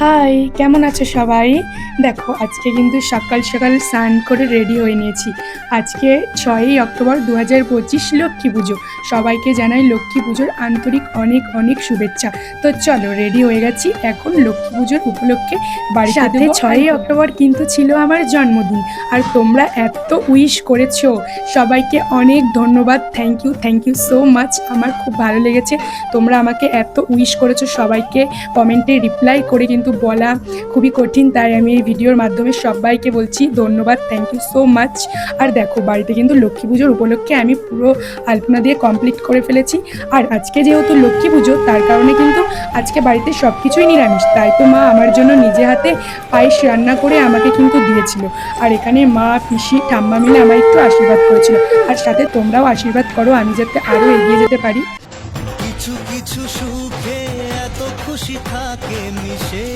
High, কেমন আছো সবাই? দেখো আজকে কিন্তু সকাল সকাল স্নান করে রেডি হয়ে নিয়েছি। আজকে 6ই অক্টোবর 2025 লক্ষ্মী পুজো। সবাইকে জানাই লক্ষ্মী পুজোর আন্তরিক অনেক অনেক শুভেচ্ছা। তো চলো রেডি হয়ে গেছি, এখন লক্ষ্মী পুজোর উপলক্ষে বাড়িতে দেবো। 6ই অক্টোবর কিন্তু ছিল আমার জন্মদিন, আর তোমরা এত উইশ করেছো, সবাইকে অনেক ধন্যবাদ। Thank you so much. আমার খুব ভালো লেগেছে, তোমরা আমাকে এত উইশ করেছো। সবাইকে কমেন্টে রিপ্লাই করে কিন্তু বলা খুবই কঠিন, তাই আমি এই ভিডিওর মাধ্যমে সবাইকে বলছি ধন্যবাদ, থ্যাংক ইউ সো মাচ। আর দেখো বাড়িতে কিন্তু লক্ষ্মী পুজোর উপলক্ষে আমি পুরো আলপনা দিয়ে কমপ্লিট করে ফেলেছি। আর আজকে যেহেতু লক্ষ্মী পুজো, তার কারণে কিন্তু আজকে বাড়িতে সব কিছুই নিরামিষ, তাই তো মা আমার জন্য নিজে হাতে পায়েস রান্না করে আমাকে কিন্তু দিয়েছিল। আর এখানে মা, পিসি, ঠাম্মা মিলে আমার একটু আশীর্বাদ করেছিল। আর সাথে তোমরাও আশীর্বাদ করো আমি যাতে আরও এগিয়ে যেতে পারি। কিছু কিছু সুখে এত খুশি থাকে মিশে।